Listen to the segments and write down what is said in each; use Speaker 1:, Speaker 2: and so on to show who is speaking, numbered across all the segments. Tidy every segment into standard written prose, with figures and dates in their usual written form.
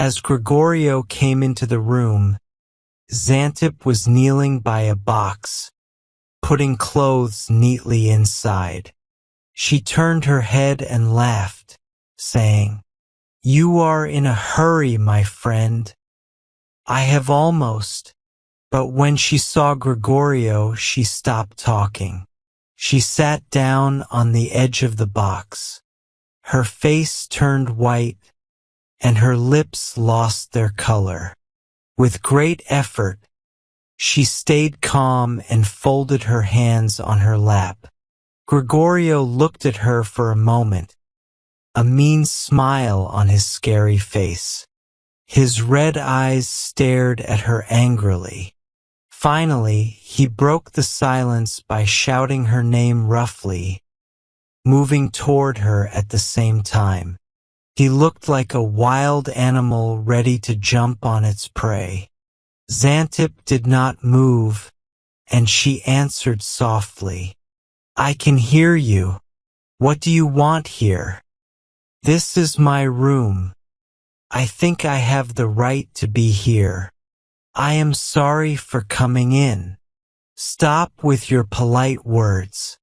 Speaker 1: As Gregorio came into the room, Xantip was kneeling by a box, putting clothes neatly inside. She turned her head and laughed, saying, "You are in a hurry, my friend." "I have almost." But when she saw Gregorio, she stopped talking. She sat down on the edge of the box. Her face turned white, and her lips lost their color. With great effort, she stayed calm and folded her hands on her lap. Gregorio looked at her for a moment, a mean smile on his scary face. His red eyes stared at her angrily. Finally, he broke the silence by shouting her name roughly, moving toward her at the same time. He looked like a wild animal ready to jump on its prey. Xantip did not move, and she answered softly, "I can hear you. What do you want here?" "This is my room. I think I have the right to be here. I am sorry for coming in." "Stop with your polite words.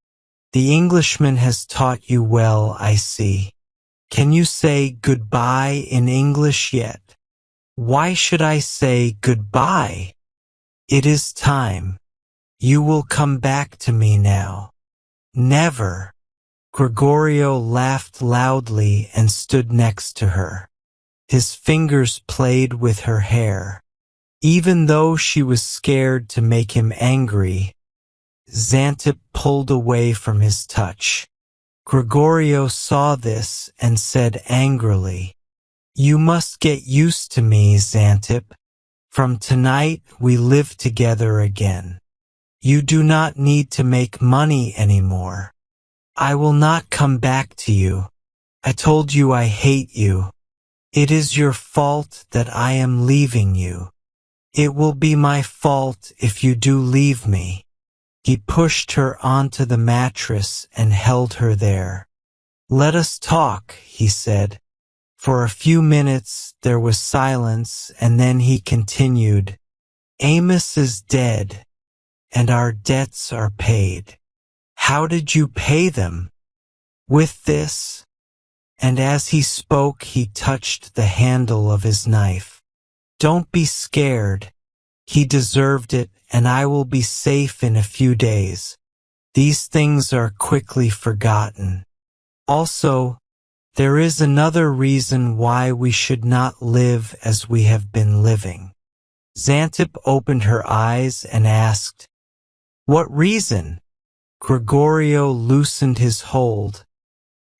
Speaker 1: The Englishman has taught you well, I see. Can you say goodbye in English yet?" "Why should I say goodbye? It is time. You will come back to me now." "Never." Gregorio laughed loudly and stood next to her. His fingers played with her hair. Even though she was scared to make him angry, Xantip pulled away from his touch. Gregorio saw this and said angrily, "You must get used to me, Xantip. From tonight we live together again. You do not need to make money anymore. I will not come back to you. I told you I hate you. It is your fault that I am leaving you. It will be my fault if you do leave me." He pushed her onto the mattress and held her there. "Let us talk," he said. For a few minutes there was silence, and then he continued, "Amos is dead, and our debts are paid." "How did you pay them?" "With this." And as he spoke, he touched the handle of his knife. "Don't be scared. He deserved it, and I will be safe in a few days. These things are quickly forgotten. Also, there is another reason why we should not live as we have been living." Xantip opened her eyes and asked, "What reason?" Gregorio loosened his hold,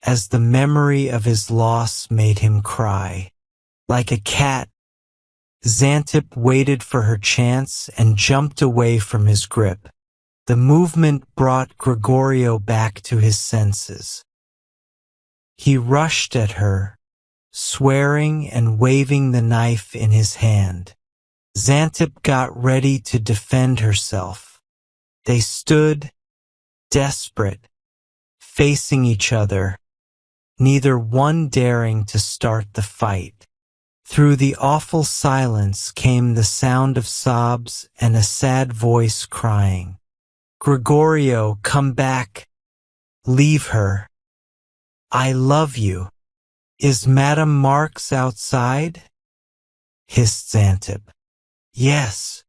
Speaker 1: as the memory of his loss made him cry. Like a cat, Xantip waited for her chance and jumped away from his grip. The movement brought Gregorio back to his senses. He rushed at her, swearing and waving the knife in his hand. Xantip got ready to defend herself. They stood, desperate, facing each other, neither one daring to start the fight. Through the awful silence came the sound of sobs and a sad voice crying, "Gregorio, come back. Leave her. I love you. Is Madame Marx outside?" hissed Xantip. "Yes."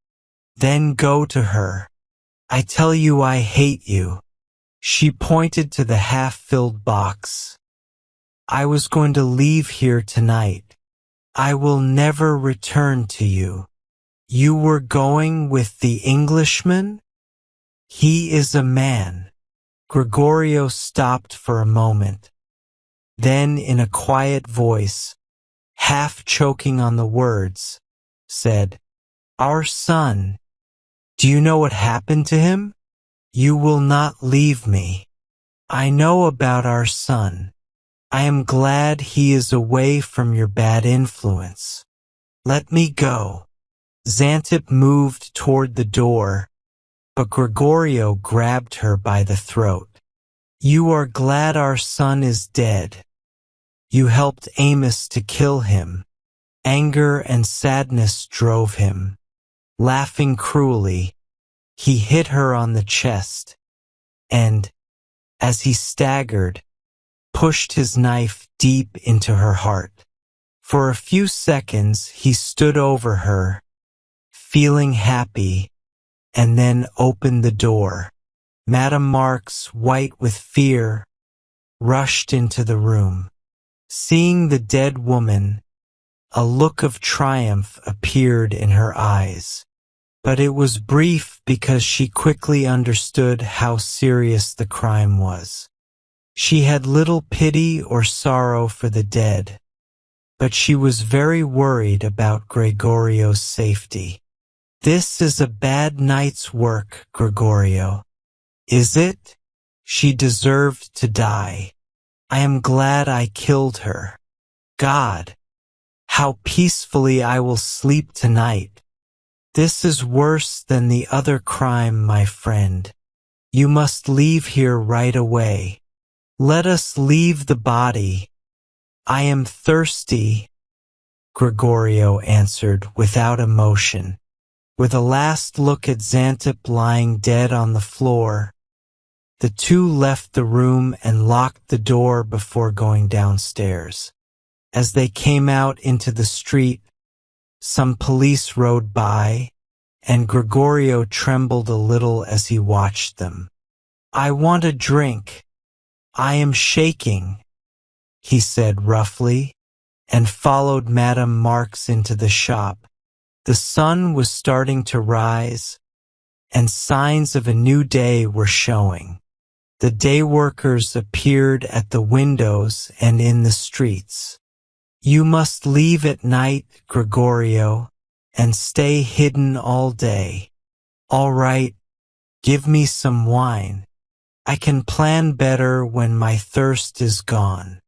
Speaker 1: "Then go to her. I tell you I hate you." She pointed to the half-filled box. "I was going to leave here tonight. I will never return to you." "You were going with the Englishman?" "He is a man." Gregorio stopped for a moment. Then, in a quiet voice, half choking on the words, said, "Our son. Do you know what happened to him?" "You will not leave me. I know about our son. I am glad he is away from your bad influence. Let me go." Xantip moved toward the door, but Gregorio grabbed her by the throat. "You are glad our son is dead. You helped Amos to kill him, Anger and sadness drove him. Laughing cruelly, he hit her on the chest, and, as he staggered, pushed his knife deep into her heart. For a few seconds he stood over her, feeling happy, and then opened the door. Madame Marx, white with fear, rushed into the room. Seeing the dead woman, a look of triumph appeared in her eyes. But it was brief because she quickly understood how serious the crime was. She had little pity or sorrow for the dead, but she was very worried about Gregorio's safety. "This is a bad night's work, Gregorio. Is it? She deserved to die. I am glad I killed her. God, how peacefully I will sleep tonight. This is worse than the other crime, my friend. You must leave here right away. Let us leave the body. I am thirsty," Gregorio answered without emotion. With a last look at Xantep lying dead on the floor, the two left the room and locked the door before going downstairs. As they came out into the street, some police rode by, and Gregorio trembled a little as he watched them. "I want a drink. I am shaking," he said roughly, and followed Madame Marx into the shop. The sun was starting to rise, and signs of a new day were showing. The day workers appeared at the windows and in the streets. "You must leave at night, Gregorio, and stay hidden all day." "All right, give me some wine. I can plan better when my thirst is gone."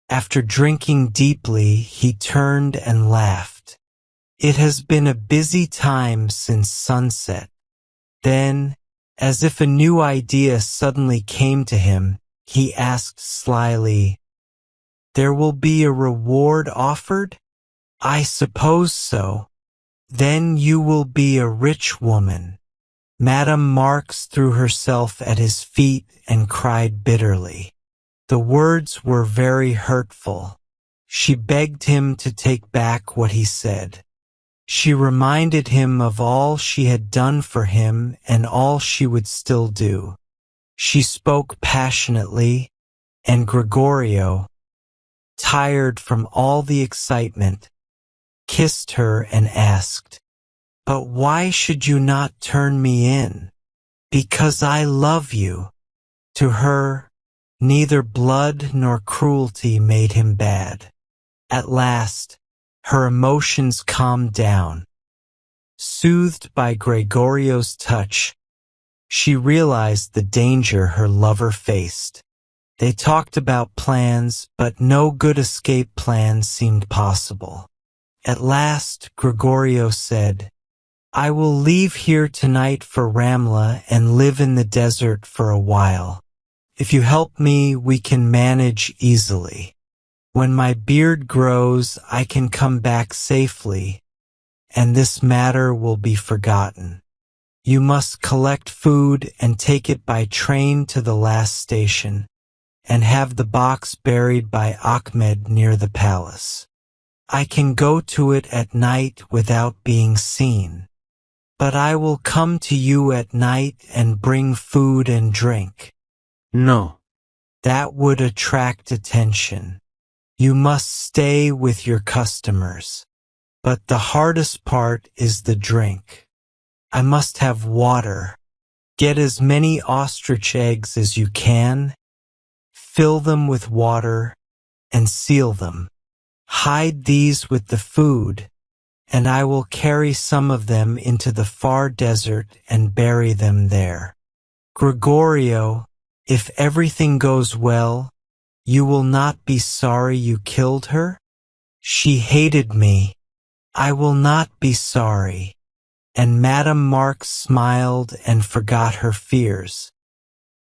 Speaker 1: After drinking deeply, he turned and laughed. "It has been a busy time since sunset." Then, as if a new idea suddenly came to him, he asked slyly, "There will be a reward offered?" "I suppose so. Then you will be a rich woman." Madame Marx threw herself at his feet and cried bitterly. The words were very hurtful. She begged him to take back what he said. She reminded him of all she had done for him and all she would still do. She spoke passionately, and Gregorio, tired from all the excitement, kissed her and asked, "But why should you not turn me in?" "Because I love you." To her, neither blood nor cruelty made him bad. At last, her emotions calmed down. Soothed by Gregorio's touch, she realized the danger her lover faced. They talked about plans, but no good escape plan seemed possible. At last, Gregorio said, "I will leave here tonight for Ramla and live in the desert for a while. If you help me, we can manage easily. When my beard grows, I can come back safely, and this matter will be forgotten. You must collect food and take it by train to the last station, and have the box buried by Ahmed near the palace. I can go to it at night without being seen, but I will come to you at night and bring food and drink."
Speaker 2: "No."
Speaker 1: "That would attract attention. You must stay with your customers. But the hardest part is the drink. I must have water. Get as many ostrich eggs as you can, fill them with water, and seal them. Hide these with the food, and I will carry some of them into the far desert and bury them there. Gregorio, if everything goes well, you will not be sorry you killed her? She hated me. I will not be sorry." And Madame Marx smiled and forgot her fears.